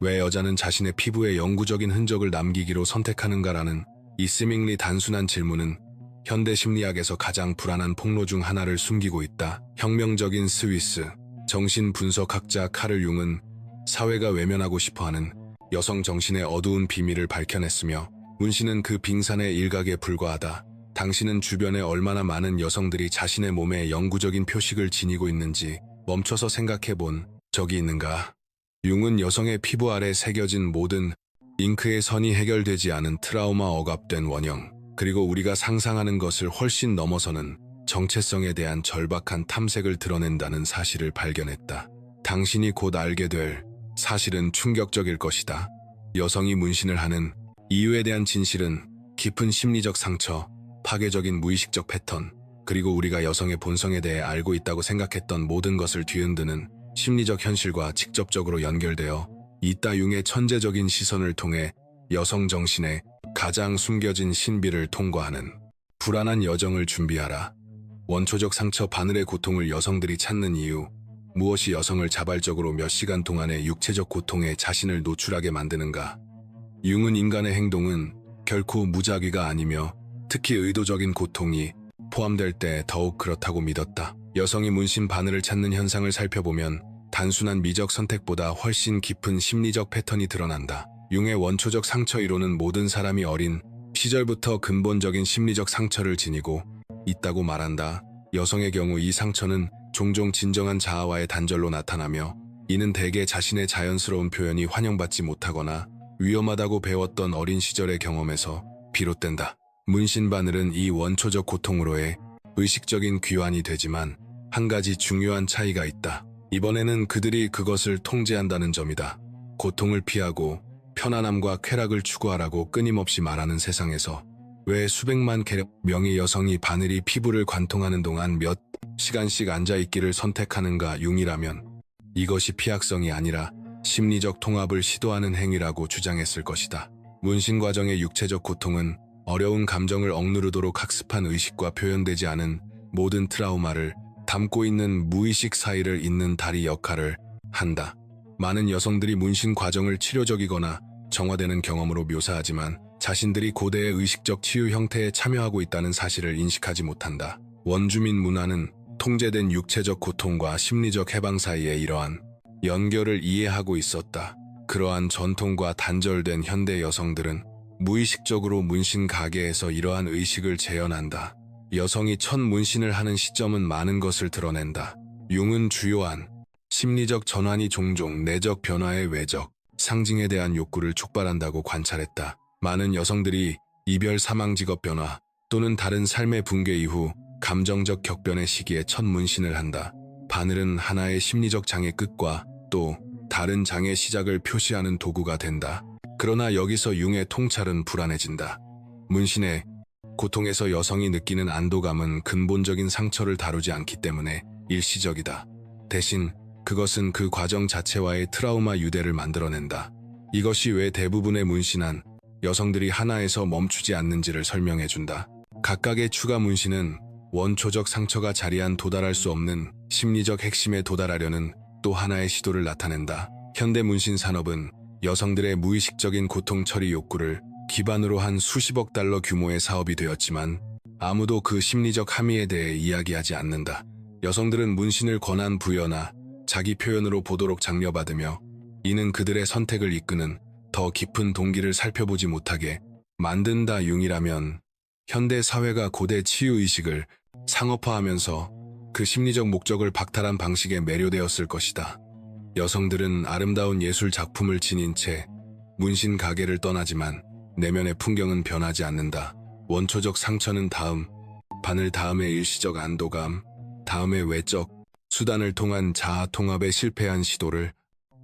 왜 여자는 자신의 피부에 영구적인 흔적을 남기기로 선택하는가라는 이 seemingly 단순한 질문은 현대 심리학에서 가장 불안한 폭로 중 하나를 숨기고 있다. 혁명적인 스위스 정신분석학자 카를 융은 사회가 외면하고 싶어하는 여성 정신의 어두운 비밀을 밝혀냈으며, 문신은 그 빙산의 일각에 불과하다. 당신은 주변에 얼마나 많은 여성들이 자신의 몸에 영구적인 표식을 지니고 있는지 멈춰서 생각해본 적이 있는가? 융은 여성의 피부 아래 새겨진 모든 잉크의 선이 해결되지 않은 트라우마, 억압된 원형, 그리고 우리가 상상하는 것을 훨씬 넘어서는 정체성에 대한 절박한 탐색을 드러낸다는 사실을 발견했다. 당신이 곧 알게 될 사실은 충격적일 것이다. 여성이 문신을 하는 이유에 대한 진실은 깊은 심리적 상처, 파괴적인 무의식적 패턴, 그리고 우리가 여성의 본성에 대해 알고 있다고 생각했던 모든 것을 뒤흔드는 심리적 현실과 직접적으로 연결되어 있다. 융의 천재적인 시선을 통해 여성 정신의 가장 숨겨진 신비를 통과하는 불안한 여정을 준비하라. 원초적 상처, 바늘의 고통을 여성들이 찾는 이유, 무엇이 여성을 자발적으로 몇 시간 동안의 육체적 고통에 자신을 노출하게 만드는가? 융은 인간의 행동은 결코 무작위가 아니며 특히 의도적인 고통이 포함될 때 더욱 그렇다고 믿었다. 여성이 문신 바늘을 찾는 현상을 살펴보면 단순한 미적 선택보다 훨씬 깊은 심리적 패턴이 드러난다. 융의 원초적 상처 이론은 모든 사람이 어린 시절부터 근본적인 심리적 상처를 지니고 있다고 말한다. 여성의 경우 이 상처는 종종 진정한 자아와의 단절로 나타나며, 이는 대개 자신의 자연스러운 표현이 환영받지 못하거나 위험하다고 배웠던 어린 시절의 경험에서 비롯된다. 문신 바늘은 이 원초적 고통으로의 의식적인 귀환이 되지만 한 가지 중요한 차이가 있다. 이번에는 그들이 그것을 통제한다는 점이다. 고통을 피하고 편안함과 쾌락을 추구하라고 끊임없이 말하는 세상에서 왜 수백만 명의 여성이 바늘이 피부를 관통하는 동안 몇 시간씩 앉아있기를 선택하는가? 융이라면 이것이 피학성이 아니라 심리적 통합을 시도하는 행위라고 주장했을 것이다. 문신 과정의 육체적 고통은 어려운 감정을 억누르도록 학습한 의식과 표현되지 않은 모든 트라우마를 담고 있는 무의식 사이를 잇는 다리 역할을 한다. 많은 여성들이 문신 과정을 치료적이거나 정화되는 경험으로 묘사하지만 자신들이 고대의 의식적 치유 형태에 참여하고 있다는 사실을 인식하지 못한다. 원주민 문화는 통제된 육체적 고통과 심리적 해방 사이에 이러한 연결을 이해하고 있었다. 그러한 전통과 단절된 현대 여성들은 무의식적으로 문신 가게에서 이러한 의식을 재현한다. 여성이 첫 문신을 하는 시점은 많은 것을 드러낸다. 융은 주요한 심리적 전환이 종종 내적 변화의 외적 상징에 대한 욕구를 촉발한다고 관찰했다. 많은 여성들이 이별, 사망, 직업 변화 또는 다른 삶의 붕괴 이후 감정적 격변의 시기에 첫 문신을 한다. 바늘은 하나의 심리적 장의 끝과 또 다른 장의 시작을 표시하는 도구가 된다. 그러나 여기서 융의 통찰은 불안해진다. 문신의 고통에서 여성이 느끼는 안도감은 근본적인 상처를 다루지 않기 때문에 일시적이다. 대신 그것은 그 과정 자체와의 트라우마 유대를 만들어낸다. 이것이 왜 대부분의 문신한 여성들이 하나에서 멈추지 않는지를 설명해준다. 각각의 추가 문신은 원초적 상처가 자리한 도달할 수 없는 심리적 핵심에 도달하려는 또 하나의 시도를 나타낸다. 현대 문신 산업은 여성들의 무의식적인 고통 처리 욕구를 기반으로 한 수십억 달러 규모의 사업이 되었지만 아무도 그 심리적 함의에 대해 이야기하지 않는다. 여성들은 문신을 권한 부여나 자기 표현으로 보도록 장려받으며, 이는 그들의 선택을 이끄는 더 깊은 동기를 살펴보지 못하게 만든다. 융이라면 현대 사회가 고대 치유의식을 상업화하면서 그 심리적 목적을 박탈한 방식에 매료되었을 것이다. 여성들은 아름다운 예술 작품을 지닌 채 문신 가게를 떠나지만 내면의 풍경은 변하지 않는다. 원초적 상처는 다음, 바늘 다음의 일시적 안도감, 다음의 외적 수단을 통한 자아 통합에 실패한 시도를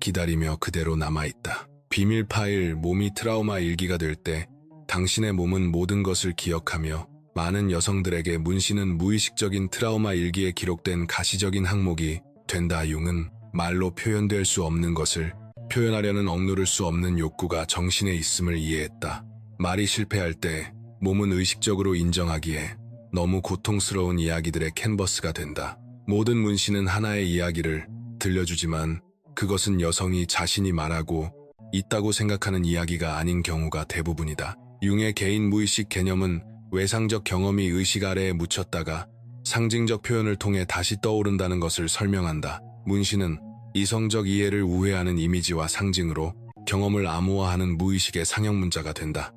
기다리며 그대로 남아있다. 비밀 파일, 몸이 트라우마 일기가 될 때 당신의 몸은 모든 것을 기억하며, 많은 여성들에게 문신은 무의식적인 트라우마 일기에 기록된 가시적인 항목이 된다. 융은 말로 표현될 수 없는 것을 표현하려는 억누를 수 없는 욕구가 정신에 있음을 이해했다. 말이 실패할 때 몸은 의식적으로 인정하기에 너무 고통스러운 이야기들의 캔버스가 된다. 모든 문신은 하나의 이야기를 들려주지만 그것은 여성이 자신이 말하고 있다고 생각하는 이야기가 아닌 경우가 대부분이다. 융의 개인 무의식 개념은 외상적 경험이 의식 아래에 묻혔다가 상징적 표현을 통해 다시 떠오른다는 것을 설명한다. 문신은 이성적 이해를 우회하는 이미지와 상징으로 경험을 암호화하는 무의식의 상형 문자가 된다.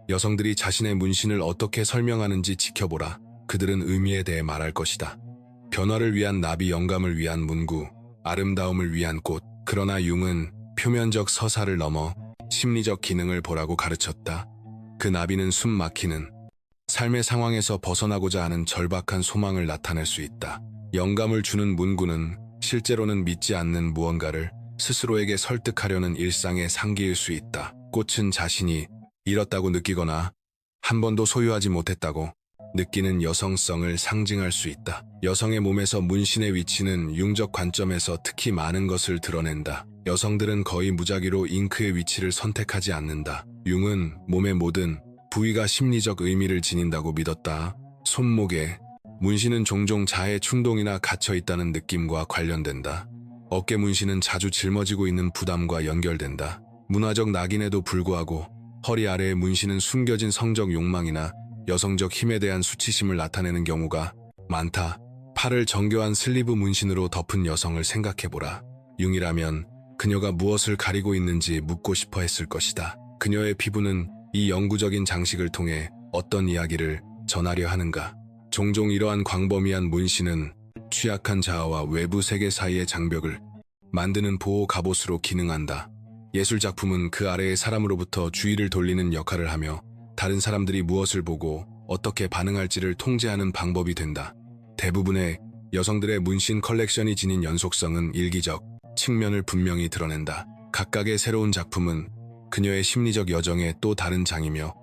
여성들이 자신의 문신을 어떻게 설명하는지 지켜보라. 그들은 의미에 대해 말할 것이다. 변화를 위한 나비, 영감을 위한 문구, 아름다움을 위한 꽃. 그러나 융은 표면적 서사를 넘어 심리적 기능을 보라고 가르쳤다. 그 나비는 숨 막히는 삶의 상황에서 벗어나고자 하는 절박한 소망을 나타낼 수 있다. 영감을 주는 문구는 실제로는 믿지 않는 무언가를 스스로에게 설득하려는 일상의 상기일 수 있다. 꽃은 자신이 잃었다고 느끼거나 한 번도 소유하지 못했다고 느끼는 여성성을 상징할 수 있다. 여성의 몸에서 문신의 위치는 융적 관점에서 특히 많은 것을 드러낸다. 여성들은 거의 무작위로 잉크의 위치를 선택하지 않는다. 융은 몸의 모든 부위가 심리적 의미를 지닌다고 믿었다. 손목에 문신은 종종 자해 충동이나 갇혀 있다는 느낌과 관련된다. 어깨 문신은 자주 짊어지고 있는 부담과 연결된다. 문화적 낙인에도 불구하고 허리 아래의 문신은 숨겨진 성적 욕망이나 여성적 힘에 대한 수치심을 나타내는 경우가 많다. 팔을 정교한 슬리브 문신으로 덮은 여성을 생각해보라. 융이라면 그녀가 무엇을 가리고 있는지 묻고 싶어 했을 것이다. 그녀의 피부는 이 영구적인 장식을 통해 어떤 이야기를 전하려 하는가? 종종 이러한 광범위한 문신은 취약한 자아와 외부 세계 사이의 장벽을 만드는 보호 갑옷으로 기능한다. 예술 작품은 그 아래의 사람으로부터 주의를 돌리는 역할을 하며 다른 사람들이 무엇을 보고 어떻게 반응할지를 통제하는 방법이 된다. 대부분의 여성들의 문신 컬렉션이 지닌 연속성은 일기적 측면을 분명히 드러낸다. 각각의 새로운 작품은 그녀의 심리적 여정의 또 다른 장이며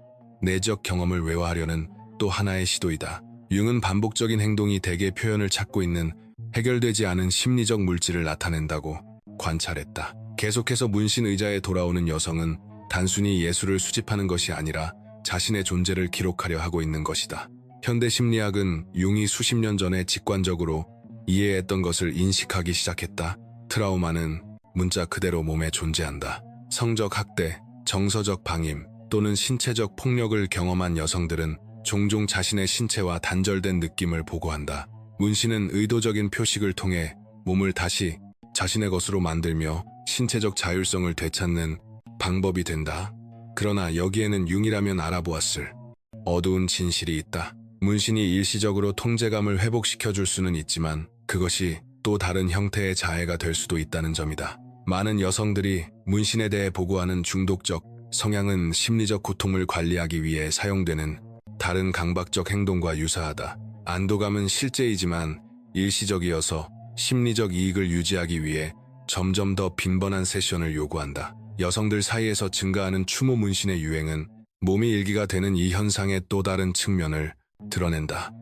내적 경험을 외화하려는 또 하나의 시도이다. 융은 반복적인 행동이 대개 표현을 찾고 있는 해결되지 않은 심리적 물질을 나타낸다고 관찰했다. 계속해서 문신 의자에 돌아오는 여성은 단순히 예술을 수집하는 것이 아니라 자신의 존재를 기록하려 하고 있는 것이다. 현대 심리학은 융이 수십 년 전에 직관적으로 이해했던 것을 인식하기 시작했다. 트라우마는 문자 그대로 몸에 존재한다. 성적 학대, 정서적 방임 또는 신체적 폭력을 경험한 여성들은 종종 자신의 신체와 단절된 느낌을 보고한다. 문신은 의도적인 표식을 통해 몸을 다시 자신의 것으로 만들며 신체적 자율성을 되찾는 방법이 된다. 그러나 여기에는 융이라면 알아보았을 어두운 진실이 있다. 문신이 일시적으로 통제감을 회복시켜줄 수는 있지만 그것이 또 다른 형태의 자해가 될 수도 있다는 점이다. 많은 여성들이 문신에 대해 보고하는 중독적 성향은 심리적 고통을 관리하기 위해 사용되는 다른 강박적 행동과 유사하다. 안도감은 실제이지만 일시적이어서 심리적 이익을 유지하기 위해 점점 더 빈번한 세션을 요구한다. 여성들 사이에서 증가하는 추모 문신의 유행은 몸이 일기가 되는 이 현상의 또 다른 측면을 드러낸다.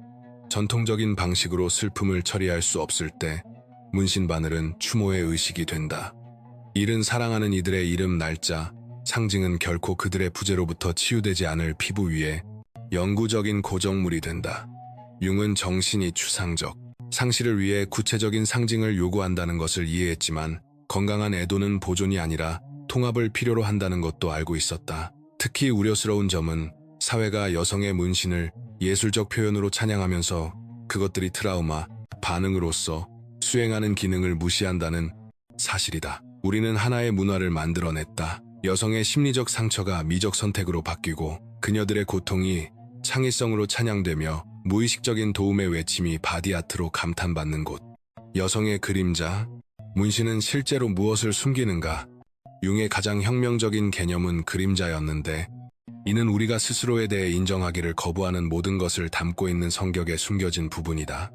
전통적인 방식으로 슬픔을 처리할 수 없을 때 문신 바늘은 추모의 의식이 된다. 일은 사랑하는 이들의 이름, 날짜, 상징은 결코 그들의 부재로부터 치유되지 않을 피부 위에 영구적인 고정물이 된다. 융은 정신이 추상적 상실을 위해 구체적인 상징을 요구한다는 것을 이해했지만 건강한 애도는 보존이 아니라 통합을 필요로 한다는 것도 알고 있었다. 특히 우려스러운 점은 사회가 여성의 문신을 예술적 표현으로 찬양하면서 그것들이 트라우마, 반응으로서 수행하는 기능을 무시한다는 사실이다. 우리는 하나의 문화를 만들어냈다. 여성의 심리적 상처가 미적 선택으로 바뀌고 그녀들의 고통이 창의성으로 찬양되며 무의식적인 도움의 외침이 바디아트로 감탄받는 곳. 여성의 그림자, 문신은 실제로 무엇을 숨기는가? 융의 가장 혁명적인 개념은 그림자였는데 이는 우리가 스스로에 대해 인정하기를 거부하는 모든 것을 담고 있는 성격에 숨겨진 부분이다.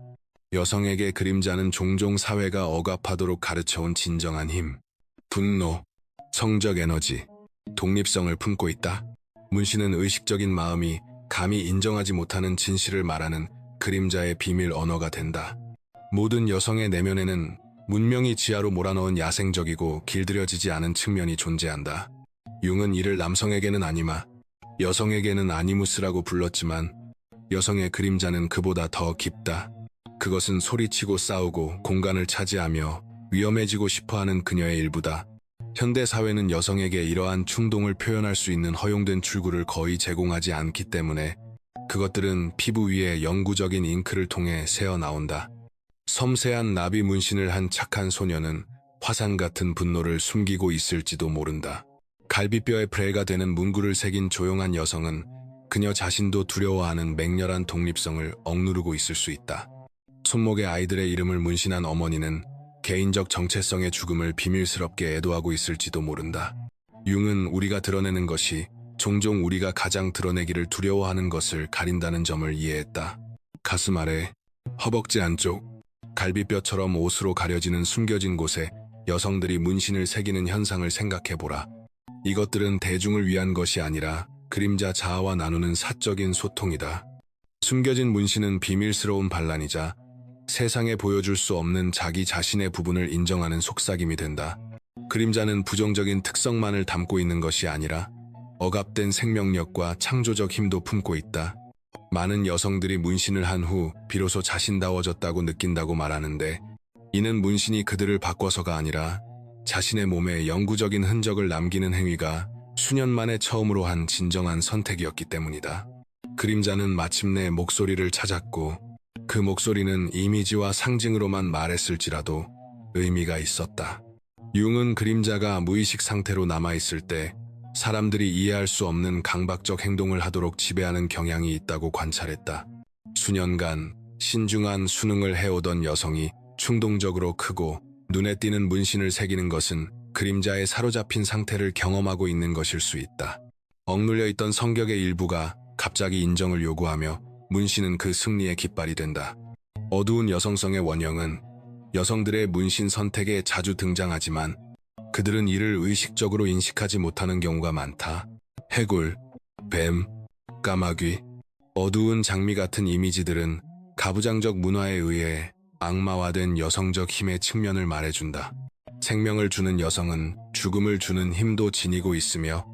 여성에게 그림자는 종종 사회가 억압하도록 가르쳐온 진정한 힘, 분노, 성적 에너지, 독립성을 품고 있다. 문신은 의식적인 마음이 감히 인정하지 못하는 진실을 말하는 그림자의 비밀 언어가 된다. 모든 여성의 내면에는 문명이 지하로 몰아넣은 야생적이고 길들여지지 않은 측면이 존재한다. 융은 이를 남성에게는 아니마, 여성에게는 아니무스라고 불렀지만 여성의 그림자는 그보다 더 깊다. 그것은 소리치고 싸우고 공간을 차지하며 위험해지고 싶어하는 그녀의 일부다. 현대 사회는 여성에게 이러한 충동을 표현할 수 있는 허용된 출구를 거의 제공하지 않기 때문에 그것들은 피부 위에 영구적인 잉크를 통해 새어 나온다. 섬세한 나비 문신을 한 착한 소녀는 화산 같은 분노를 숨기고 있을지도 모른다. 갈비뼈에 프레가 되는 문구를 새긴 조용한 여성은 그녀 자신도 두려워하는 맹렬한 독립성을 억누르고 있을 수 있다. 손목에 아이들의 이름을 문신한 어머니는 개인적 정체성의 죽음을 비밀스럽게 애도하고 있을지도 모른다. 융은 우리가 드러내는 것이 종종 우리가 가장 드러내기를 두려워하는 것을 가린다는 점을 이해했다. 가슴 아래, 허벅지 안쪽, 갈비뼈처럼 옷으로 가려지는 숨겨진 곳에 여성들이 문신을 새기는 현상을 생각해보라. 이것들은 대중을 위한 것이 아니라 그림자 자아와 나누는 사적인 소통이다. 숨겨진 문신은 비밀스러운 반란이자 세상에 보여줄 수 없는 자기 자신의 부분을 인정하는 속삭임이 된다. 그림자는 부정적인 특성만을 담고 있는 것이 아니라 억압된 생명력과 창조적 힘도 품고 있다. 많은 여성들이 문신을 한 후 비로소 자신다워졌다고 느낀다고 말하는데, 이는 문신이 그들을 바꿔서가 아니라 자신의 몸에 영구적인 흔적을 남기는 행위가 수년 만에 처음으로 한 진정한 선택이었기 때문이다. 그림자는 마침내 목소리를 찾았고, 그 목소리는 이미지와 상징으로만 말했을지라도 의미가 있었다. 융은 그림자가 무의식 상태로 남아있을 때 사람들이 이해할 수 없는 강박적 행동을 하도록 지배하는 경향이 있다고 관찰했다. 수년간 신중한 수능을 해오던 여성이 충동적으로 크고 눈에 띄는 문신을 새기는 것은 그림자에 사로잡힌 상태를 경험하고 있는 것일 수 있다. 억눌려 있던 성격의 일부가 갑자기 인정을 요구하며 문신은 그 승리의 깃발이 된다. 어두운 여성성의 원형은 여성들의 문신 선택에 자주 등장하지만 그들은 이를 의식적으로 인식하지 못하는 경우가 많다. 해골, 뱀, 까마귀, 어두운 장미 같은 이미지들은 가부장적 문화에 의해 악마화된 여성적 힘의 측면을 말해준다. 생명을 주는 여성은 죽음을 주는 힘도 지니고 있으며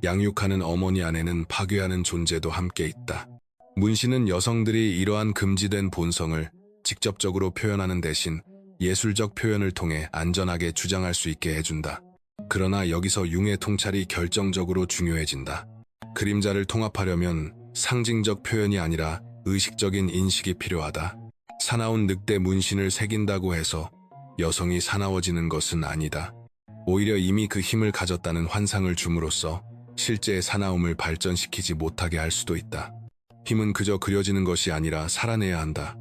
양육하는 어머니 안에는 파괴하는 존재도 함께 있다. 문신은 여성들이 이러한 금지된 본성을 직접적으로 표현하는 대신 예술적 표현을 통해 안전하게 주장할 수 있게 해준다. 그러나 여기서 융의 통찰이 결정적으로 중요해진다. 그림자를 통합하려면 상징적 표현이 아니라 의식적인 인식이 필요하다. 사나운 늑대 문신을 새긴다고 해서 여성이 사나워지는 것은 아니다. 오히려 이미 그 힘을 가졌다는 환상을 줌으로써 실제의 사나움을 발전시키지 못하게 할 수도 있다. 힘은 그저 그려지는 것이 아니라 살아내야 한다.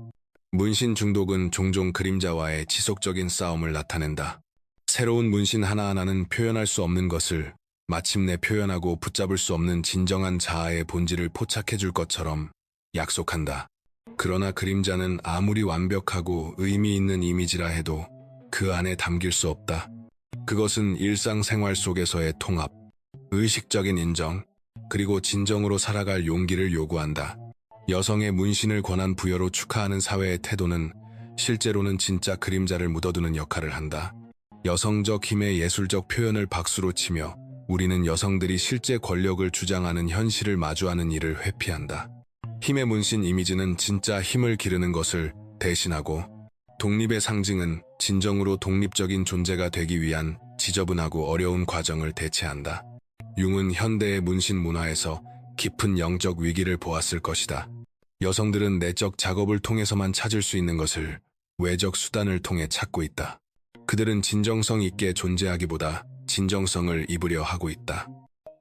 문신 중독은 종종 그림자와의 지속적인 싸움을 나타낸다. 새로운 문신 하나하나는 표현할 수 없는 것을 마침내 표현하고 붙잡을 수 없는 진정한 자아의 본질을 포착해줄 것처럼 약속한다. 그러나 그림자는 아무리 완벽하고 의미 있는 이미지라 해도 그 안에 담길 수 없다. 그것은 일상생활 속에서의 통합, 의식적인 인정, 그리고 진정으로 살아갈 용기를 요구한다. 여성의 문신을 권한 부여로 축하하는 사회의 태도는 실제로는 진짜 그림자를 묻어두는 역할을 한다. 여성적 힘의 예술적 표현을 박수로 치며 우리는 여성들이 실제 권력을 주장하는 현실을 마주하는 일을 회피한다. 힘의 문신 이미지는 진짜 힘을 기르는 것을 대신하고, 독립의 상징은 진정으로 독립적인 존재가 되기 위한 지저분하고 어려운 과정을 대체한다. 융은 현대의 문신 문화에서 깊은 영적 위기를 보았을 것이다. 여성들은 내적 작업을 통해서만 찾을 수 있는 것을 외적 수단을 통해 찾고 있다. 그들은 진정성 있게 존재하기보다 진정성을 입으려 하고 있다.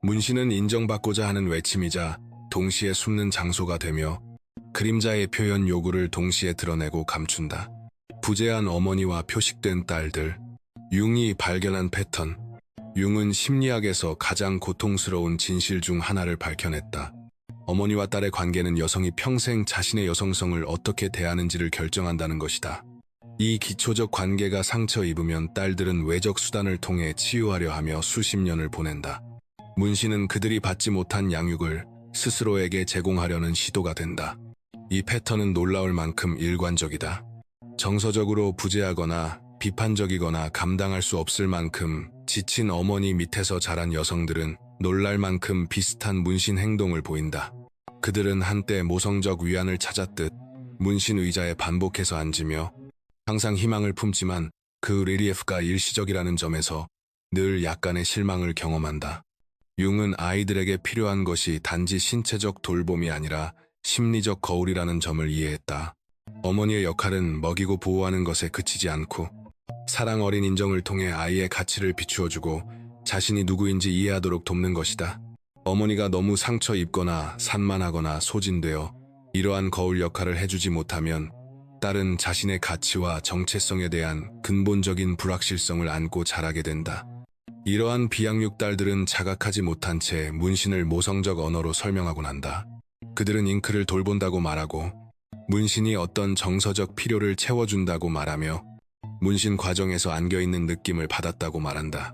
문신은 인정받고자 하는 외침이자 동시에 숨는 장소가 되며 그림자의 표현 요구를 동시에 드러내고 감춘다. 부재한 어머니와 표식된 딸들, 융이 발견한 패턴. 융은 심리학에서 가장 고통스러운 진실 중 하나를 밝혀냈다. 어머니와 딸의 관계는 여성이 평생 자신의 여성성을 어떻게 대하는지를 결정한다는 것이다. 이 기초적 관계가 상처 입으면 딸들은 외적 수단을 통해 치유하려 하며 수십 년을 보낸다. 문신은 그들이 받지 못한 양육을 스스로에게 제공하려는 시도가 된다. 이 패턴은 놀라울 만큼 일관적이다. 정서적으로 부재하거나 비판적이거나 감당할 수 없을 만큼 지친 어머니 밑에서 자란 여성들은 놀랄 만큼 비슷한 문신 행동을 보인다. 그들은 한때 모성적 위안을 찾았듯 문신 의자에 반복해서 앉으며 항상 희망을 품지만 그 릴리에프가 일시적이라는 점에서 늘 약간의 실망을 경험한다. 융은 아이들에게 필요한 것이 단지 신체적 돌봄이 아니라 심리적 거울이라는 점을 이해했다. 어머니의 역할은 먹이고 보호하는 것에 그치지 않고 사랑 어린 인정을 통해 아이의 가치를 비추어주고 자신이 누구인지 이해하도록 돕는 것이다. 어머니가 너무 상처 입거나 산만하거나 소진되어 이러한 거울 역할을 해주지 못하면 딸은 자신의 가치와 정체성에 대한 근본적인 불확실성을 안고 자라게 된다. 이러한 비양육 딸들은 자각하지 못한 채 문신을 모성적 언어로 설명하곤 한다. 그들은 잉크를 돌본다고 말하고 문신이 어떤 정서적 필요를 채워준다고 말하며 문신 과정에서 안겨있는 느낌을 받았다고 말한다.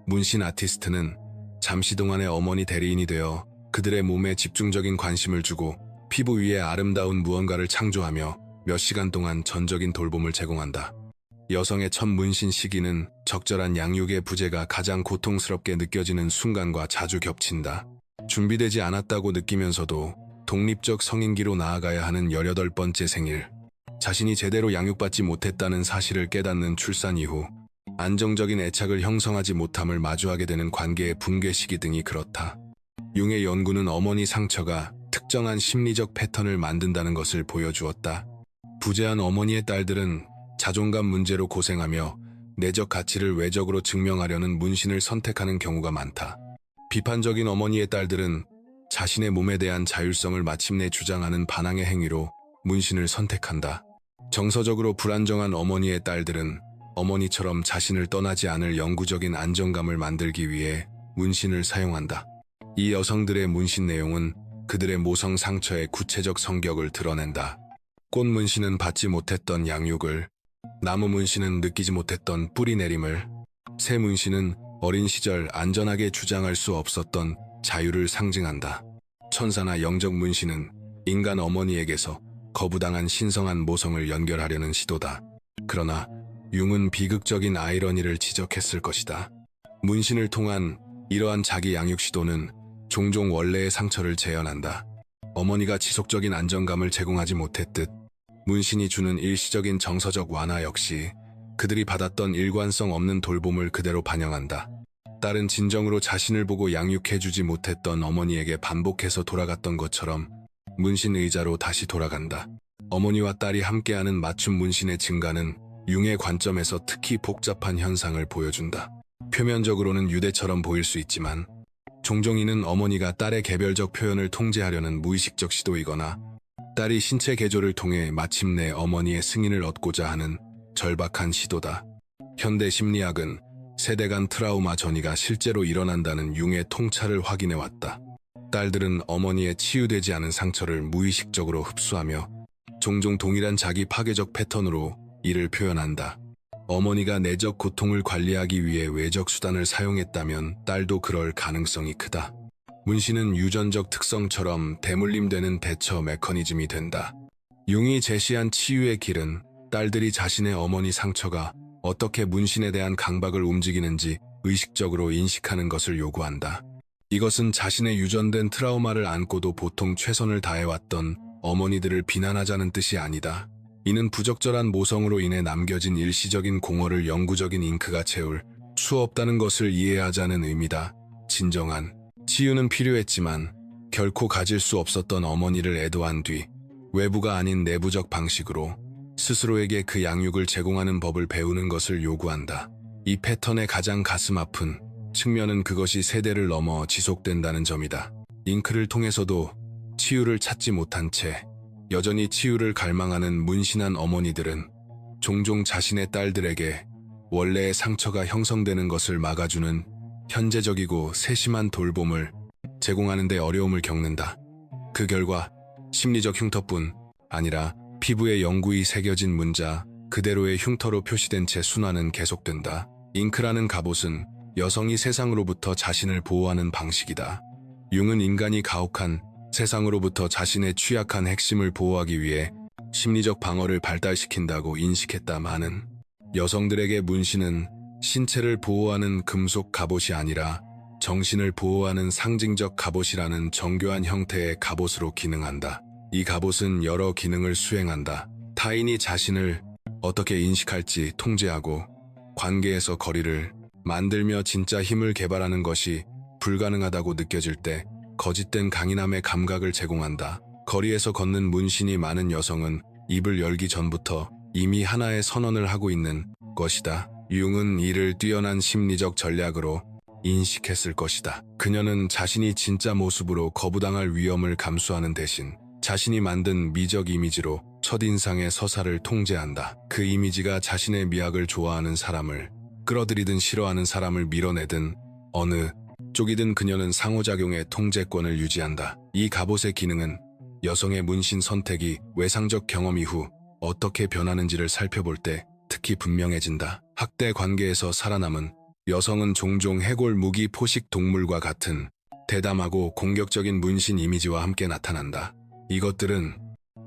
문신 아티스트는 잠시 동안의 어머니 대리인이 되어 그들의 몸에 집중적인 관심을 주고 피부 위에 아름다운 무언가를 창조하며 몇 시간 동안 전적인 돌봄을 제공한다. 여성의 첫 문신 시기는 적절한 양육의 부재가 가장 고통스럽게 느껴지는 순간과 자주 겹친다. 준비되지 않았다고 느끼면서도 독립적 성인기로 나아가야 하는 18번째 생일, 자신이 제대로 양육받지 못했다는 사실을 깨닫는 출산 이후 안정적인 애착을 형성하지 못함을 마주하게 되는 관계의 붕괴 시기 등이 그렇다. 융의 연구는 어머니 상처가 특정한 심리적 패턴을 만든다는 것을 보여주었다. 부재한 어머니의 딸들은 자존감 문제로 고생하며 내적 가치를 외적으로 증명하려는 문신을 선택하는 경우가 많다. 비판적인 어머니의 딸들은 자신의 몸에 대한 자율성을 마침내 주장하는 반항의 행위로 문신을 선택한다. 정서적으로 불안정한 어머니의 딸들은 어머니처럼 자신을 떠나지 않을 영구적인 안정감을 만들기 위해 문신을 사용한다. 이 여성들의 문신 내용은 그들의 모성 상처의 구체적 성격을 드러낸다. 꽃 문신은 받지 못했던 양육을, 나무 문신은 느끼지 못했던 뿌리 내림을, 새 문신은 어린 시절 안전하게 주장할 수 없었던 자유를 상징한다. 천사나 영적 문신은 인간 어머니에게서 거부당한 신성한 모성을 연결하려는 시도다. 그러나 융은 비극적인 아이러니를 지적했을 것이다. 문신을 통한 이러한 자기 양육 시도는 종종 원래의 상처를 재현한다. 어머니가 지속적인 안정감을 제공하지 못했듯 문신이 주는 일시적인 정서적 완화 역시 그들이 받았던 일관성 없는 돌봄을 그대로 반영한다. 딸은 진정으로 자신을 보고 양육해주지 못했던 어머니에게 반복해서 돌아갔던 것처럼 문신 의자로 다시 돌아간다. 어머니와 딸이 함께하는 맞춤 문신의 증가는 융의 관점에서 특히 복잡한 현상을 보여준다. 표면적으로는 유대처럼 보일 수 있지만 종종 이는 어머니가 딸의 개별적 표현을 통제하려는 무의식적 시도이거나 딸이 신체 개조를 통해 마침내 어머니의 승인을 얻고자 하는 절박한 시도다. 현대 심리학은 세대 간 트라우마 전이가 실제로 일어난다는 융의 통찰을 확인해왔다. 딸들은 어머니의 치유되지 않은 상처를 무의식적으로 흡수하며 종종 동일한 자기 파괴적 패턴으로 이를 표현한다. 어머니가 내적 고통을 관리하기 위해 외적 수단을 사용했다면 딸도 그럴 가능성이 크다. 문신은 유전적 특성처럼 대물림되는 대처 메커니즘이 된다. 융이 제시한 치유의 길은 딸들이 자신의 어머니 상처가 어떻게 문신에 대한 강박을 움직이는지 의식적으로 인식하는 것을 요구한다. 이것은 자신의 유전된 트라우마를 안고도 보통 최선을 다해왔던 어머니들을 비난하자는 뜻이 아니다. 이는 부적절한 모성으로 인해 남겨진 일시적인 공허를 영구적인 잉크가 채울 수 없다는 것을 이해하자는 의미다. 진정한 치유는 필요했지만 결코 가질 수 없었던 어머니를 애도한 뒤 외부가 아닌 내부적 방식으로 스스로에게 그 양육을 제공하는 법을 배우는 것을 요구한다. 이 패턴의 가장 가슴 아픈 측면은 그것이 세대를 넘어 지속된다는 점이다. 잉크를 통해서도 치유를 찾지 못한 채 여전히 치유를 갈망하는 문신한 어머니들은 종종 자신의 딸들에게 원래의 상처가 형성되는 것을 막아주는 현재적이고 세심한 돌봄을 제공하는 데 어려움을 겪는다. 그 결과 심리적 흉터뿐 아니라 피부에 영구히 새겨진 문자 그대로의 흉터로 표시된 채 순환은 계속된다. 잉크라는 갑옷은 여성이 세상으로부터 자신을 보호하는 방식이다. 융은 인간이 가혹한 세상으로부터 자신의 취약한 핵심을 보호하기 위해 심리적 방어를 발달시킨다고 인식했다마는 여성들에게 문신은 신체를 보호하는 금속 갑옷이 아니라 정신을 보호하는 상징적 갑옷이라는 정교한 형태의 갑옷으로 기능한다. 이 갑옷은 여러 기능을 수행한다. 타인이 자신을 어떻게 인식할지 통제하고 관계에서 거리를 만들며 진짜 힘을 개발하는 것이 불가능하다고 느껴질 때 거짓된 강인함의 감각을 제공한다. 거리에서 걷는 문신이 많은 여성은 입을 열기 전부터 이미 하나의 선언을 하고 있는 것이다. 융은 이를 뛰어난 심리적 전략으로 인식했을 것이다. 그녀는 자신이 진짜 모습으로 거부당할 위험을 감수하는 대신 자신이 만든 미적 이미지로 첫인상의 서사를 통제한다. 그 이미지가 자신의 미학을 좋아하는 사람을 끌어들이든 싫어하는 사람을 밀어내든 어느 쪽이든 그녀는 상호작용의 통제권을 유지한다. 이 갑옷의 기능은 여성의 문신 선택이 외상적 경험 이후 어떻게 변하는지를 살펴볼 때 특히 분명해진다. 학대 관계에서 살아남은 여성은 종종 해골 무기 포식 동물과 같은 대담하고 공격적인 문신 이미지와 함께 나타난다. 이것들은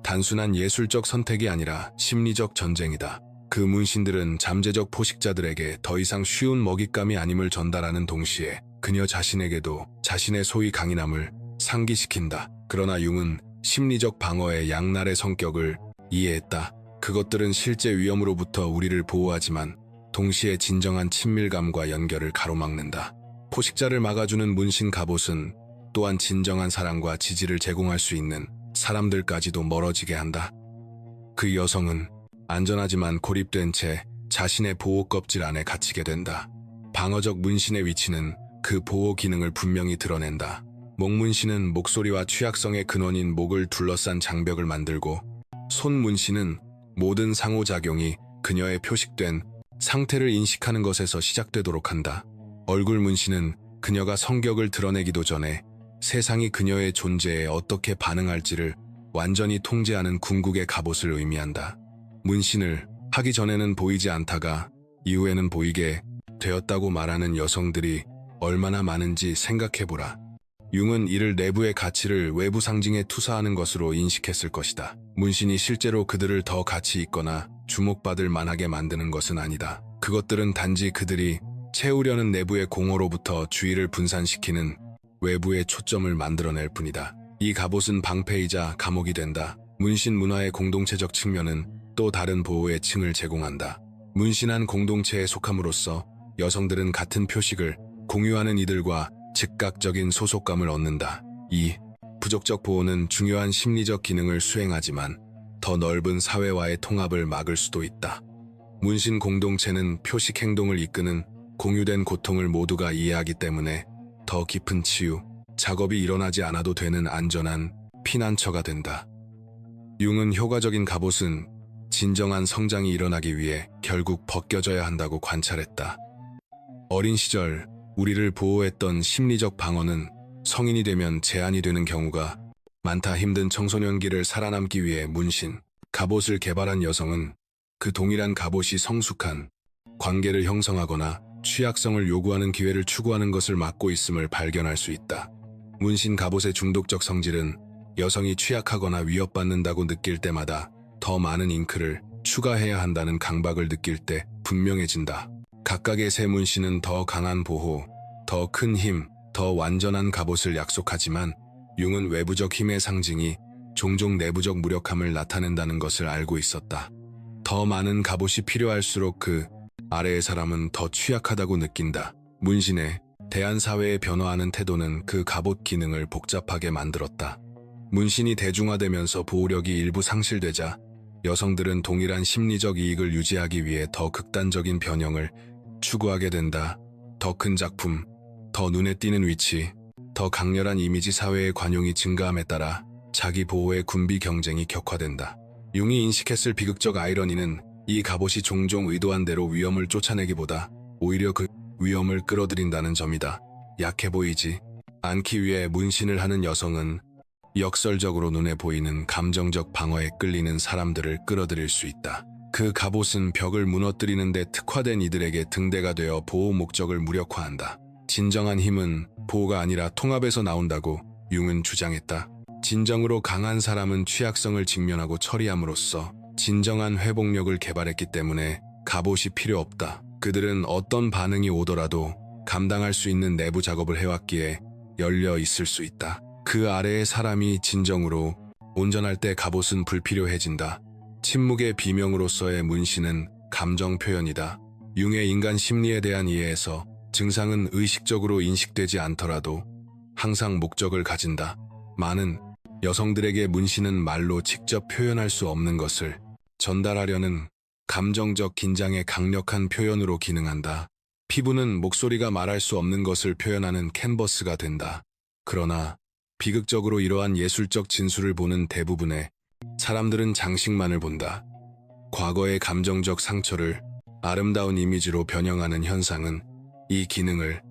단순한 예술적 선택이 아니라 심리적 전쟁이다. 그 문신들은 잠재적 포식자들에게 더 이상 쉬운 먹잇감이 아님을 전달하는 동시에 그녀 자신에게도 자신의 소위 강인함을 상기시킨다. 그러나 융은 심리적 방어의 양날의 성격을 이해했다. 그것들은 실제 위험으로부터 우리를 보호하지만 동시에 진정한 친밀감과 연결을 가로막는다. 포식자를 막아주는 문신 갑옷은 또한 진정한 사랑과 지지를 제공할 수 있는 사람들까지도 멀어지게 한다. 그 여성은 안전하지만 고립된 채 자신의 보호 껍질 안에 갇히게 된다. 방어적 문신의 위치는 그 보호 기능을 분명히 드러낸다. 목 문신은 목소리와 취약성의 근원인 목을 둘러싼 장벽을 만들고, 손 문신은 모든 상호작용이 그녀의 표식된 상태를 인식하는 것에서 시작되도록 한다. 얼굴 문신은 그녀가 성격을 드러내기도 전에 세상이 그녀의 존재에 어떻게 반응할지를 완전히 통제하는 궁극의 갑옷을 의미한다. 문신을 하기 전에는 보이지 않다가 이후에는 보이게 되었다고 말하는 여성들이 얼마나 많은지 생각해보라. 융은 이를 내부의 가치를 외부 상징에 투사하는 것으로 인식했을 것이다. 문신이 실제로 그들을 더 가치 있거나 주목받을 만하게 만드는 것은 아니다. 그것들은 단지 그들이 채우려는 내부의 공허로부터 주의를 분산시키는 외부의 초점을 만들어낼 뿐이다. 이 갑옷은 방패이자 감옥이 된다. 문신 문화의 공동체적 측면은 또 다른 보호의 층을 제공한다. 문신한 공동체에 속함으로써 여성들은 같은 표식을 공유하는 이들과 즉각적인 소속감을 얻는다. 이 부족적 보호는 중요한 심리적 기능을 수행하지만 더 넓은 사회와의 통합을 막을 수도 있다. 문신 공동체는 표식 행동을 이끄는 공유된 고통을 모두가 이해하기 때문에 더 깊은 치유, 작업이 일어나지 않아도 되는 안전한 피난처가 된다. 융은 효과적인 갑옷은 진정한 성장이 일어나기 위해 결국 벗겨져야 한다고 관찰했다. 어린 시절 우리를 보호했던 심리적 방어는 성인이 되면 제한이 되는 경우가 많다. 힘든 청소년기를 살아남기 위해 문신, 갑옷을 개발한 여성은 그 동일한 갑옷이 성숙한 관계를 형성하거나 취약성을 요구하는 기회를 추구하는 것을 막고 있음을 발견할 수 있다. 문신 갑옷의 중독적 성질은 여성이 취약하거나 위협받는다고 느낄 때마다 더 많은 잉크를 추가해야 한다는 강박을 느낄 때 분명해진다. 각각의 새 문신은 더 강한 보호, 더 큰 힘, 더 완전한 갑옷을 약속하지만 융은 외부적 힘의 상징이 종종 내부적 무력함을 나타낸다는 것을 알고 있었다. 더 많은 갑옷이 필요할수록 그 아래의 사람은 더 취약하다고 느낀다. 문신에 대한 사회의 변화하는 태도는 그 갑옷 기능을 복잡하게 만들었다. 문신이 대중화되면서 보호력이 일부 상실되자 여성들은 동일한 심리적 이익을 유지하기 위해 더 극단적인 변형을 추구하게 된다. 더 큰 작품, 더 눈에 띄는 위치, 더 강렬한 이미지. 사회의 관용이 증가함에 따라 자기 보호의 군비 경쟁이 격화된다. 융이 인식했을 비극적 아이러니는 이 갑옷이 종종 의도한 대로 위험을 쫓아내기보다 오히려 그 위험을 끌어들인다는 점이다. 약해 보이지 않기 위해 문신을 하는 여성은 역설적으로 눈에 보이는 감정적 방어에 끌리는 사람들을 끌어들일 수 있다. 그 갑옷은 벽을 무너뜨리는 데 특화된 이들에게 등대가 되어 보호 목적을 무력화한다. 진정한 힘은 보호가 아니라 통합에서 나온다고 융은 주장했다. 진정으로 강한 사람은 취약성을 직면하고 처리함으로써 진정한 회복력을 개발했기 때문에 갑옷이 필요 없다. 그들은 어떤 반응이 오더라도 감당할 수 있는 내부 작업을 해왔기에 열려 있을 수 있다. 그 아래의 사람이 진정으로 온전할 때 갑옷은 불필요해진다. 침묵의 비명으로서의 문신은 감정 표현이다. 융의 인간 심리에 대한 이해에서 증상은 의식적으로 인식되지 않더라도 항상 목적을 가진다. 많은 여성들에게 문신은 말로 직접 표현할 수 없는 것을 전달하려는 감정적 긴장의 강력한 표현으로 기능한다. 피부는 목소리가 말할 수 없는 것을 표현하는 캔버스가 된다. 그러나 비극적으로 이러한 예술적 진술을 보는 대부분의 사람들은 장식만을 본다. 과거의 감정적 상처를 아름다운 이미지로 변형하는 현상은 이 기능을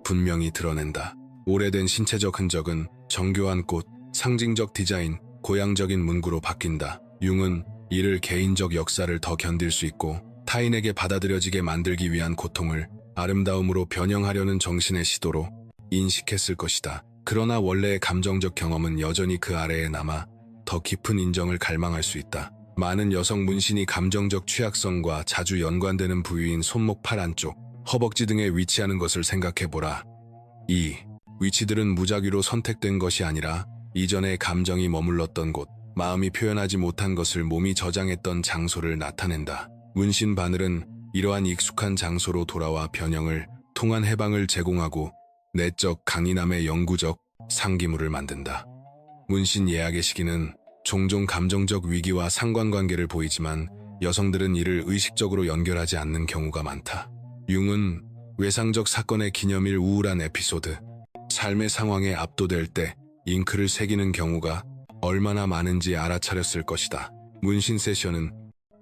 분명히 드러낸다. 오래된 신체적 흔적은 정교한 꽃, 상징적 디자인, 고양적인 문구로 바뀐다. 융은 이를 개인적 역사를 더 견딜 수 있고 타인에게 받아들여지게 만들기 위한 고통을 아름다움으로 변형하려는 정신의 시도로 인식했을 것이다. 그러나 원래의 감정적 경험은 여전히 그 아래에 남아 더 깊은 인정을 갈망할 수 있다. 많은 여성 문신이 감정적 취약성과 자주 연관되는 부위인 손목 팔 안쪽, 허벅지 등에 위치하는 것을 생각해보라. 이 위치들은 무작위로 선택된 것이 아니라 이전에 감정이 머물렀던 곳, 마음이 표현하지 못한 것을 몸이 저장했던 장소를 나타낸다. 문신 바늘은 이러한 익숙한 장소로 돌아와 변형을 통한 해방을 제공하고 내적 강인함의 영구적 상기물을 만든다. 문신 예약의 시기는 종종 감정적 위기와 상관관계를 보이지만 여성들은 이를 의식적으로 연결하지 않는 경우가 많다. 융은 외상적 사건의 기념일 우울한 에피소드, 삶의 상황에 압도될 때 잉크를 새기는 경우가 얼마나 많은지 알아차렸을 것이다. 문신 세션은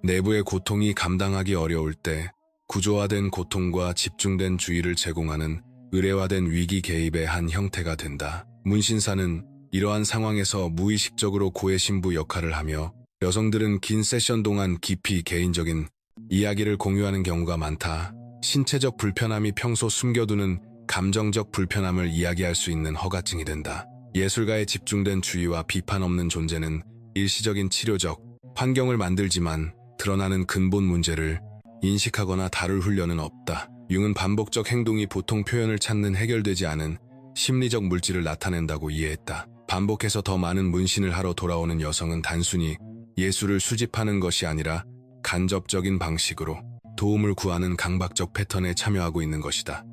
내부의 고통이 감당하기 어려울 때 구조화된 고통과 집중된 주의를 제공하는 의례화된 위기 개입의 한 형태가 된다. 문신사는 이러한 상황에서 무의식적으로 고해신부 역할을 하며 여성들은 긴 세션 동안 깊이 개인적인 이야기를 공유하는 경우가 많다. 신체적 불편함이 평소 숨겨두는 감정적 불편함을 이야기할 수 있는 허가증이 된다. 예술가의 집중된 주의와 비판 없는 존재는 일시적인 치료적 환경을 만들지만 드러나는 근본 문제를 인식하거나 다룰 훈련은 없다. 융은 반복적 행동이 보통 표현을 찾는 해결되지 않은 심리적 물질을 나타낸다고 이해했다. 반복해서 더 많은 문신을 하러 돌아오는 여성은 단순히 예술을 수집하는 것이 아니라 간접적인 방식으로 도움을 구하는 강박적 패턴에 참여하고 있는 것이다.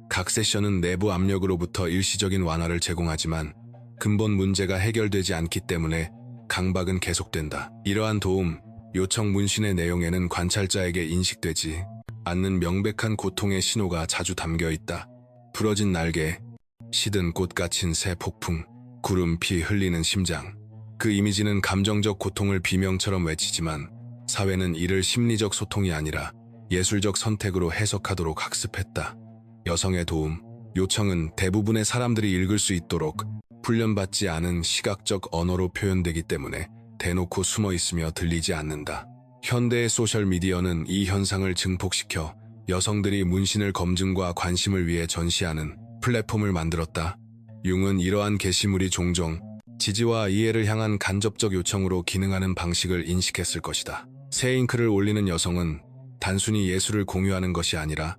각 세션은 내부 압력으로부터 일시적인 완화를 제공하지만 근본 문제가 해결되지 않기 때문에 강박은 계속된다. 이러한 도움, 요청 문신의 내용에는 관찰자에게 인식되지 않는 명백한 고통의 신호가 자주 담겨 있다. 부러진 날개, 시든 꽃 갇힌 새 폭풍, 구름 피 흘리는 심장. 그 이미지는 감정적 고통을 비명처럼 외치지만 사회는 이를 심리적 소통이 아니라 예술적 선택으로 해석하도록 학습했다. 여성의 도움, 요청은 대부분의 사람들이 읽을 수 있도록 훈련받지 않은 시각적 언어로 표현되기 때문에 대놓고 숨어 있으며 들리지 않는다. 현대의 소셜미디어는 이 현상을 증폭시켜 여성들이 문신을 검증과 관심을 위해 전시하는 플랫폼을 만들었다. 융은 이러한 게시물이 종종 지지와 이해를 향한 간접적 요청으로 기능하는 방식을 인식했을 것이다. 새 잉크를 올리는 여성은 단순히 예술을 공유하는 것이 아니라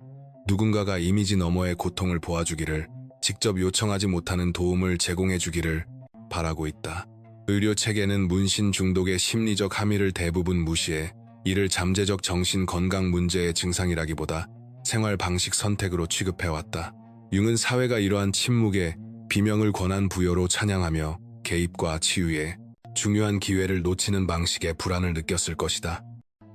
누군가가 이미지 너머의 고통을 보아주기를, 직접 요청하지 못하는 도움을 제공해주기를 바라고 있다. 의료 체계는 문신 중독의 심리적 함의를 대부분 무시해 이를 잠재적 정신 건강 문제의 증상이라기보다 생활 방식 선택으로 취급해왔다. 융은 사회가 이러한 침묵에 비명을 권한 부여로 찬양하며 개입과 치유에 중요한 기회를 놓치는 방식에 불안을 느꼈을 것이다.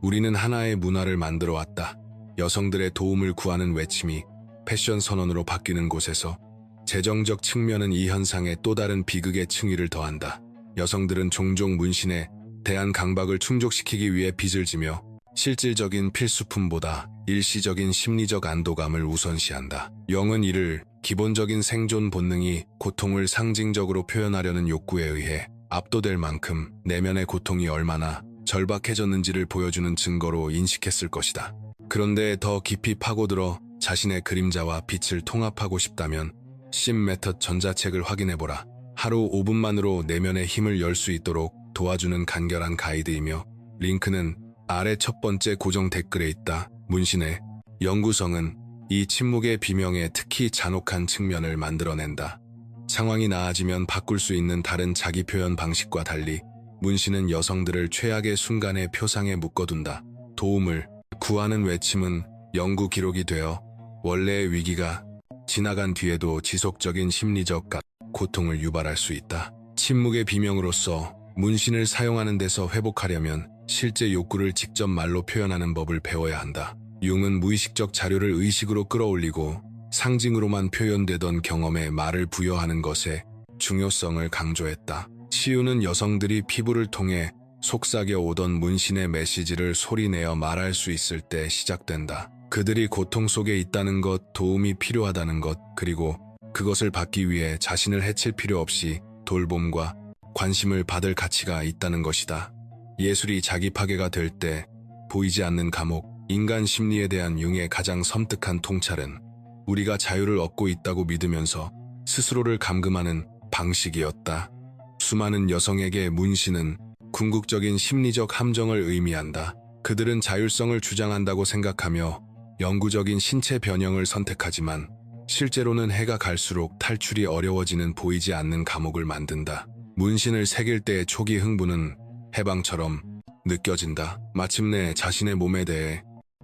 우리는 하나의 문화를 만들어 왔다. 여성들의 도움을 구하는 외침이 패션 선언으로 바뀌는 곳에서 재정적 측면은 이 현상에 또 다른 비극의 층위를 더한다. 여성들은 종종 문신에 대한 강박을 충족시키기 위해 빚을 지며 실질적인 필수품보다 일시적인 심리적 안도감을 우선시한다. 영은 이를 기본적인 생존 본능이 고통을 상징적으로 표현하려는 욕구에 의해 압도될 만큼 내면의 고통이 얼마나 절박해졌는지를 보여주는 증거로 인식했을 것이다. 그런데 더 깊이 파고들어 자신의 그림자와 빛을 통합하고 싶다면 심 메터드 전자책을 확인해보라. 하루 5분만으로 내면의 힘을 열 수 있도록 도와주는 간결한 가이드이며 링크는 아래 첫 번째 고정 댓글에 있다. 문신의 영구성은 이 침묵의 비명에 특히 잔혹한 측면을 만들어낸다. 상황이 나아지면 바꿀 수 있는 다른 자기 표현 방식과 달리 문신은 여성들을 최악의 순간의 표상에 묶어둔다. 도움을 구하는 외침은 연구 기록이 되어 원래의 위기가 지나간 뒤에도 지속적인 심리적 고통을 유발할 수 있다. 침묵의 비명으로서 문신을 사용하는 데서 회복하려면 실제 욕구를 직접 말로 표현하는 법을 배워야 한다. 융은 무의식적 자료를 의식으로 끌어올리고 상징으로만 표현되던 경험에 말을 부여하는 것의 중요성을 강조했다. 치유는 여성들이 피부를 통해 속삭여 오던 문신의 메시지를 소리내어 말할 수 있을 때 시작된다. 그들이 고통 속에 있다는 것, 도움이 필요하다는 것, 그리고 그것을 받기 위해 자신을 해칠 필요 없이 돌봄과 관심을 받을 가치가 있다는 것이다. 예술이 자기 파괴가 될 때 보이지 않는 감옥, 인간 심리에 대한 융의 가장 섬뜩한 통찰은 우리가 자유를 얻고 있다고 믿으면서 스스로를 감금하는 방식이었다. 수많은 여성에게 문신은 궁극적인 심리적 함정을 의미한다. 그들은 자율성을 주장한다고 생각하며 영구적인 신체 변형을 선택하지만 실제로는 해가 갈수록 탈출이 어려워지는 보이지 않는 감옥을 만든다. 문신을 새길 때의 초기 흥분은 해방처럼 느껴진다. 마침내 자신의 몸에 대해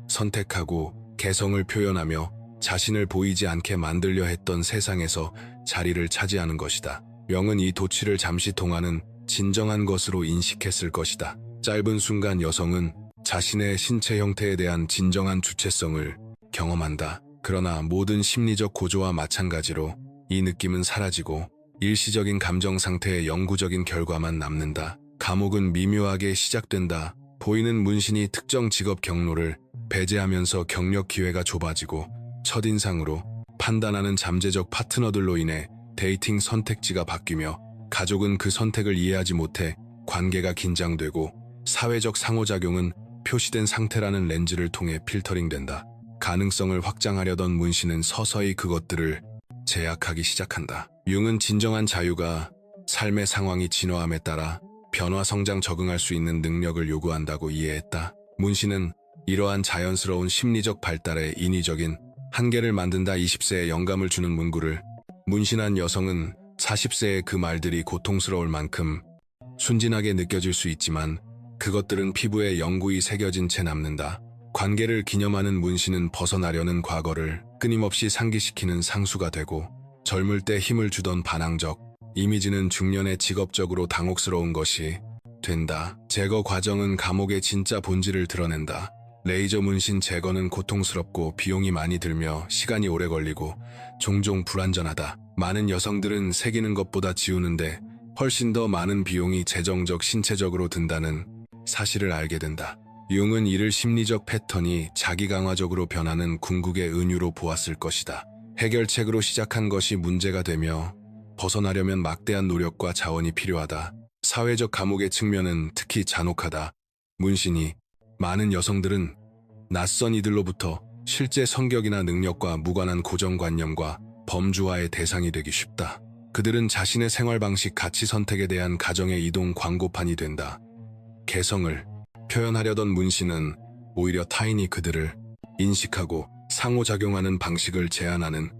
선택하고 개성을 표현하며 자신을 보이지 않게 만들려 했던 세상에서 자리를 차지하는 것이다. 영은 이 도취를 잠시 동안은 진정한 것으로 인식했을 것이다. 짧은 순간 여성은 자신의 신체 형태에 대한 진정한 주체성을 경험한다. 그러나 모든 심리적 고조와 마찬가지로 이 느낌은 사라지고 일시적인 감정 상태의 영구적인 결과만 남는다. 감옥은 미묘하게 시작된다. 보이는 문신이 특정 직업 경로를 배제하면서 경력 기회가 좁아지고 첫인상으로 판단하는 잠재적 파트너들로 인해 데이팅 선택지가 바뀌며 가족은 그 선택을 이해하지 못해 관계가 긴장되고 사회적 상호작용은 표시된 상태라는 렌즈를 통해 필터링된다. 가능성을 확장하려던 문신은 서서히 그것들을 제약하기 시작한다. 융은 진정한 자유가 삶의 상황이 진화함에 따라 변화 성장 적응할 수 있는 능력을 요구한다고 이해했다. 문신은 이러한 자연스러운 심리적 발달의 인위적인 한계를 만든다. 20세에 영감을 주는 문구를 문신한 여성은 40세의 그 말들이 고통스러울 만큼 순진하게 느껴질 수 있지만 그것들은 피부에 영구히 새겨진 채 남는다. 관계를 기념하는 문신은 벗어나려는 과거를 끊임없이 상기시키는 상수가 되고 젊을 때 힘을 주던 반항적 이미지는 중년에 직업적으로 당혹스러운 것이 된다. 제거 과정은 감옥의 진짜 본질을 드러낸다. 레이저 문신 제거는 고통스럽고 비용이 많이 들며 시간이 오래 걸리고 종종 불완전하다. 많은 여성들은 새기는 것보다 지우는데 훨씬 더 많은 비용이 재정적, 신체적으로 든다는 사실을 알게 된다. 융은 이를 심리적 패턴이 자기강화적으로 변하는 궁극의 은유로 보았을 것이다. 해결책으로 시작한 것이 문제가 되며 벗어나려면 막대한 노력과 자원이 필요하다. 사회적 감옥의 측면은 특히 잔혹하다. 문신이 많은 여성들은 낯선 이들로부터 실제 성격이나 능력과 무관한 고정관념과 범주화의 대상이 되기 쉽다. 그들은 자신의 생활 방식, 가치 선택에 대한 가정의 이동 광고판이 된다. 개성을 표현하려던 문신은 오히려 타인이 그들을 인식하고 상호작용하는 방식을 제한하는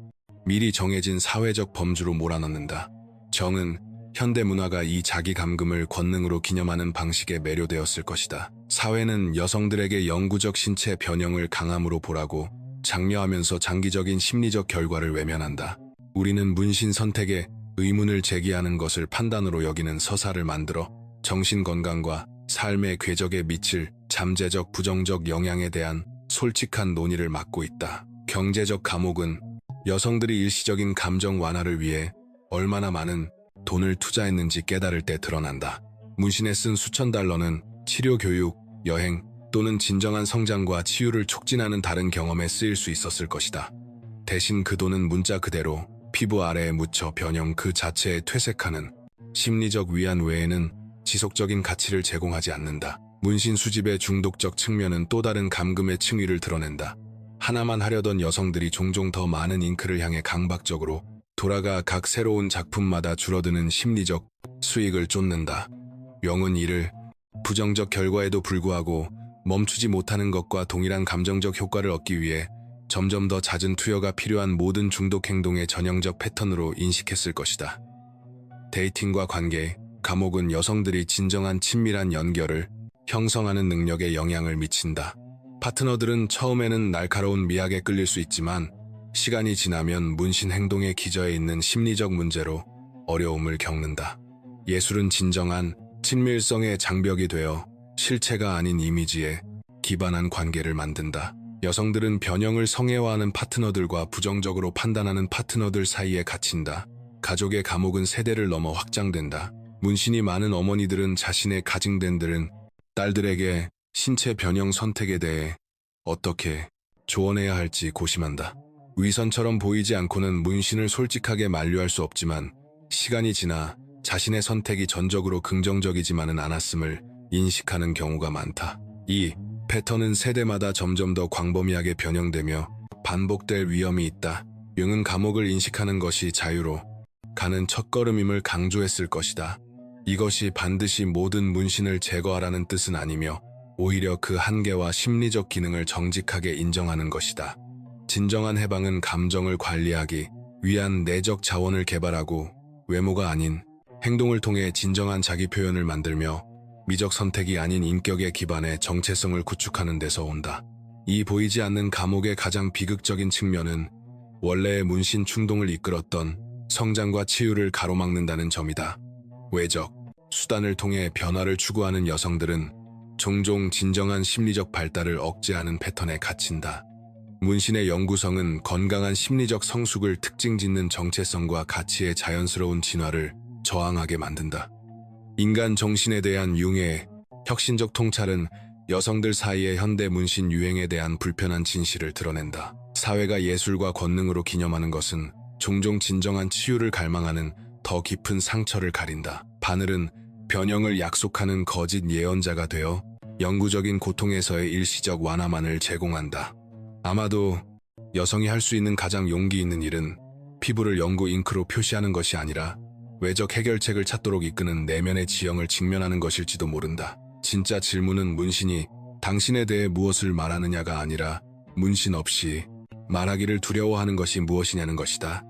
미리 정해진 사회적 범주로 몰아넣는다. 정은 현대 문화가 이 자기 감금을 권능으로 기념하는 방식에 매료되었을 것이다. 사회는 여성들에게 영구적 신체 변형을 강함으로 보라고 장려하면서 장기적인 심리적 결과를 외면한다. 우리는 문신 선택에 의문을 제기하는 것을 판단으로 여기는 서사를 만들어 정신건강과 삶의 궤적에 미칠 잠재적 부정적 영향에 대한 솔직한 논의를 막고 있다. 경제적 감옥은 여성들이 일시적인 감정 완화를 위해 얼마나 많은 돈을 투자했는지 깨달을 때 드러난다. 문신에 쓴 수천 달러는 치료, 교육, 여행 또는 진정한 성장과 치유를 촉진하는 다른 경험에 쓰일 수 있었을 것이다. 대신 그 돈은 문자 그대로 피부 아래에 묻혀 변형 그 자체에 퇴색하는 심리적 위안 외에는 지속적인 가치를 제공하지 않는다. 문신 수집의 중독적 측면은 또 다른 감금의 층위를 드러낸다. 하나만 하려던 여성들이 종종 더 많은 잉크를 향해 강박적으로 돌아가 각 새로운 작품마다 줄어드는 심리적 수익을 쫓는다. 영은 이를 부정적 결과에도 불구하고 멈추지 못하는 것과 동일한 감정적 효과를 얻기 위해 점점 더 잦은 투여가 필요한 모든 중독 행동의 전형적 패턴으로 인식했을 것이다. 데이팅과 관계, 감옥은 여성들이 진정한 친밀한 연결을 형성하는 능력에 영향을 미친다. 파트너들은 처음에는 날카로운 미학에 끌릴 수 있지만 시간이 지나면 문신 행동의 기저에 있는 심리적 문제로 어려움을 겪는다. 예술은 진정한 친밀성의 장벽이 되어 실체가 아닌 이미지에 기반한 관계를 만든다. 여성들은 변형을 성애화하는 파트너들과 부정적으로 판단하는 파트너들 사이에 갇힌다. 가족의 감옥은 세대를 넘어 확장된다. 문신이 많은 어머니들은 자신의 가증된들은 딸들에게 신체 변형 선택에 대해 어떻게 조언해야 할지 고심한다. 위선처럼 보이지 않고는 문신을 솔직하게 만류할 수 없지만 시간이 지나 자신의 선택이 전적으로 긍정적이지만은 않았음을 인식하는 경우가 많다. 이 패턴은 세대마다 점점 더 광범위하게 변형되며 반복될 위험이 있다. 융은 감옥을 인식하는 것이 자유로 가는 첫걸음임을 강조했을 것이다. 이것이 반드시 모든 문신을 제거하라는 뜻은 아니며 오히려 그 한계와 심리적 기능을 정직하게 인정하는 것이다. 진정한 해방은 감정을 관리하기 위한 내적 자원을 개발하고 외모가 아닌 행동을 통해 진정한 자기 표현을 만들며 미적 선택이 아닌 인격에 기반해 정체성을 구축하는 데서 온다. 이 보이지 않는 감옥의 가장 비극적인 측면은 원래의 문신 충동을 이끌었던 성장과 치유를 가로막는다는 점이다. 외적 수단을 통해 변화를 추구하는 여성들은 종종 진정한 심리적 발달을 억제하는 패턴에 갇힌다. 문신의 영구성은 건강한 심리적 성숙을 특징 짓는 정체성과 가치의 자연스러운 진화를 저항하게 만든다. 인간 정신에 대한 융의 혁신적 통찰은 여성들 사이의 현대 문신 유행에 대한 불편한 진실을 드러낸다. 사회가 예술과 권능으로 기념하는 것은 종종 진정한 치유를 갈망하는 더 깊은 상처를 가린다. 바늘은 변형을 약속하는 거짓 예언자가 되어 영구적인 고통에서의 일시적 완화만을 제공한다. 아마도 여성이 할 수 있는 가장 용기 있는 일은 피부를 영구 잉크로 표시하는 것이 아니라 외적 해결책을 찾도록 이끄는 내면의 지형을 직면하는 것일지도 모른다. 진짜 질문은 문신이 당신에 대해 무엇을 말하느냐가 아니라 문신 없이 말하기를 두려워하는 것이 무엇이냐는 것이다.